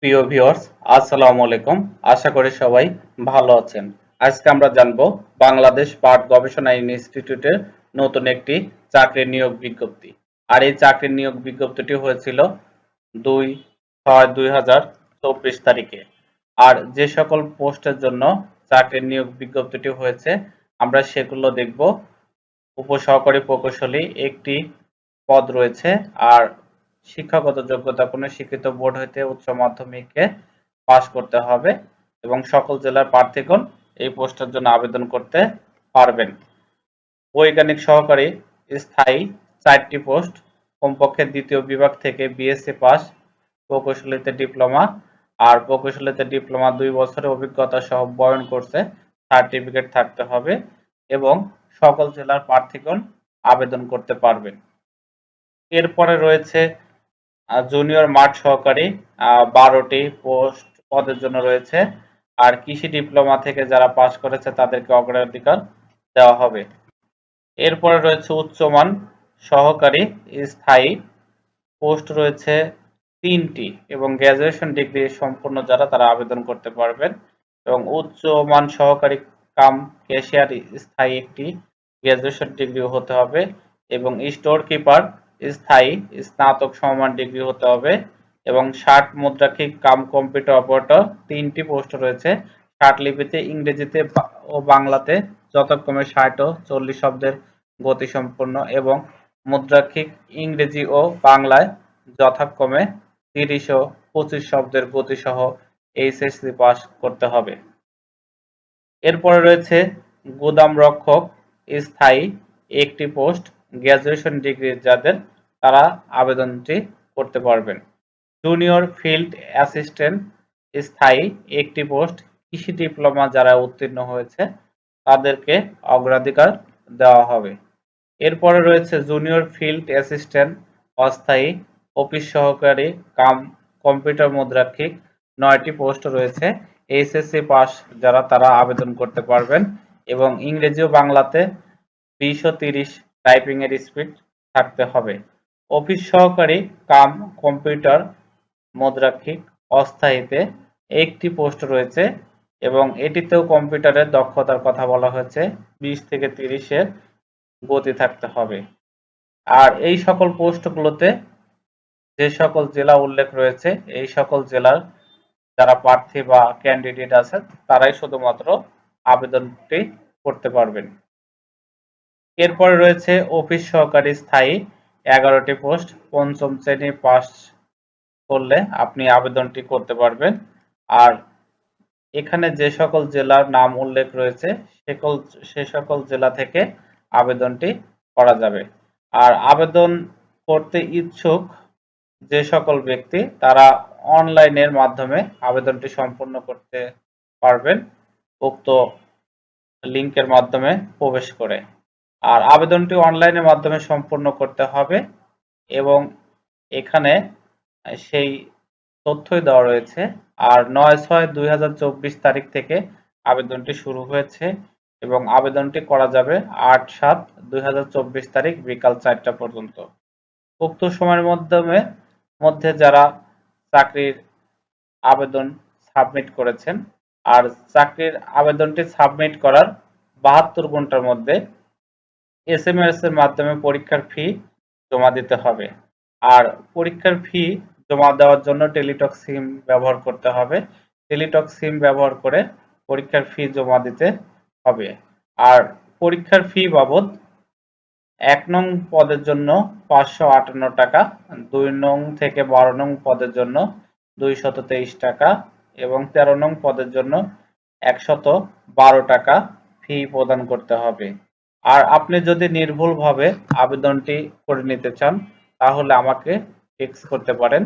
প্রিয় ভিউয়ার্স, আসসালামু আলাইকুম। আশা করি সবাই ভালো আছেন। আজকে আমরা জানব বাংলাদেশ পাট গবেষণা ইনস্টিটিউটের নতুন একটি চাকরির নিয়োগ বিজ্ঞপ্তি। আর এই চাকরির নিয়োগ বিজ্ঞপ্তিটি হয়েছিল 2/6/2024 তারিখে। আর যে সকল পোস্টের জন্য চাকরির নিয়োগ বিজ্ঞপ্তিটি হয়েছে আমরা সেগুলো দেখব। উপসহকারী প্রকৌশলী একটি পদ রয়েছে। আর শিক্ষাগত যোগ্যতা কোনো শিক্ষিত বোর্ড হইতে উচ্চ মাধ্যমিকে পাশ করতে হবে এবং সকল জেলার প্রার্থীগণ এই পোস্টের জন্য আবেদন করতে পারবেন। বৈজ্ঞানিক সহকারী স্থায়ী 4টি পোস্ট, কমপক্ষে দ্বিতীয় বিভাগ থেকে বিএসসি পাস, প্রকৌশলীতে ডিপ্লোমা, আর প্রকৌশলীতে ডিপ্লোমা 2 বছরের অভিজ্ঞতা সহ বয়ন কোর্সে সার্টিফিকেট থাকতে হবে এবং সকল জেলার প্রার্থীগণ আবেদন করতে পারবেন। এরপরে রয়েছে জুনিয়র মাঠ সহকারী, 12টি পোস্ট পদের জন্য রয়েছে। আর কৃষি ডিপ্লোমা থেকে যারা পাশ করেছে তাদেরকে অগ্রাধিকার দেওয়া হবে। এরপরে রয়েছে উচ্চমান সহকারী স্থায়ী পোস্ট রয়েছে 3টি এবং গ্র্যাজুয়েশন ডিগ্রি সম্পন্ন যারা তারা আবেদন করতে পারবেন এবং উচ্চমান সহকারী কাম ক্যাশিয়ার স্থায়ী একটি গ্র্যাজুয়েশন ডিগ্রি হতে হবে এবং স্টোর কিপার স্থায়ী স্নাতক সমমান ডিগ্রি হতে হবে এবং 60 মুদ্রাক্ষিক কাম কম্পিউটার অপারেটর 3টি পোস্ট রয়েছে। 60 লিপিতে ইংরেজিতে ও বাংলাতে যথাক্রমে 60 ও 40 শব্দের গতিসম্পন্ন এবং মুদ্রাক্ষিক ইংরেজি ও বাংলায় যথাক্রমে 30 ও 25 শব্দের গতিসহ এইচএসসি পাস করতে হবে। এরপরে রয়েছে গুদাম রক্ষক স্থায়ী একটি পোস্ট, গ্র্যাজুয়েশন ডিগ্রি যাদের তারা আবেদনটি করতে পারবেন। জুনিয়র ফিল্ড অ্যাসিস্ট্যান্ট স্থায়ী একটি পোস্ট, কৃষি ডিপ্লোমা যারা উত্তীর্ণ হয়েছে তাদেরকে অগ্রাধিকার দেওয়া হবে। এরপরে রয়েছে জুনিয়র ফিল্ড অ্যাসিস্ট্যান্ট অস্থায়ী অফিস সহকারী কাম কম্পিউটার মুদ্রাক্ষিক 9টি পোস্ট রয়েছে। এইচএসসি পাস যারা তারা আবেদন করতে পারবেন এবং ইংরেজি ও বাংলাতে 20 ও 30 টাইপিং এর স্পিড থাকতে হবে। অফিস সহকারী কাম কম্পিউটার মুদ্রাক্ষিক অস্থায়ীতে একটি পোস্ট রয়েছে এবং এটিতেও কম্পিউটারের দক্ষতার কথা বলা হয়েছে, 20 থেকে 30 এর গতি থাকতে হবে। আর এই সকল পোস্টগুলোতে যে সকল জেলা উল্লেখ রয়েছে এই সকল জেলার যারা প্রার্থী বা ক্যান্ডিডেট আছে তারাই শুধুমাত্র আবেদনটি করতে পারবেন। এরপরে রয়েছে অফিস সহকারী স্থায়ী 11টি পোস্ট, পঞ্চম শ্রেণী পাস করলে আপনি আবেদনটি করতে পারবেন। আর এখানে যে সকল জেলার নাম উল্লেখ রয়েছে সে সকল জেলা থেকে আবেদনটি করা যাবে। আর আবেদন করতে ইচ্ছুক যে সকল ব্যক্তি তারা অনলাইনের মাধ্যমে আবেদনটি সম্পূর্ণ করতে পারবেন উক্ত লিংকের মাধ্যমে প্রবেশ করে। আর আবেদনটি অনলাইনের মাধ্যমে সম্পূর্ণ করতে হবে এবং এখানে সেই তথ্যই দেওয়া রয়েছে। আর 9/6/2024 তারিখ থেকে আবেদনটি শুরু হয়েছে এবং আবেদনটি করা যাবে 8/7/2024 তারিখ বিকাল 4টা পর্যন্ত। উক্ত সময়ের মধ্যে যারা চাকরির আবেদন সাবমিট করেছেন আর চাকরির আবেদনটি সাবমিট করার 72 ঘন্টার মধ্যে এসএমএস এর মাধ্যমে পরীক্ষার ফি জমা দিতে হবে। আর পরীক্ষার ফি জমা দেওয়ার জন্য টেলিটক সিম ব্যবহার করতে হবে। টেলিটক সিম ব্যবহার করে পরীক্ষার ফি জমা দিতে হবে। আর পরীক্ষার ফি বাবদ 1 নং পদের জন্য 558 টাকা, 2 নং থেকে 12 নং পদের জন্য 223 টাকা এবং 13 নং পদের জন্য 112 টাকা ফি প্রদান করতে হবে। আর আপনি যদি নির্ভুলভাবে আবেদনটি করে নিতে চান তাহলে আমাকে টেক্সট করতে পারেন।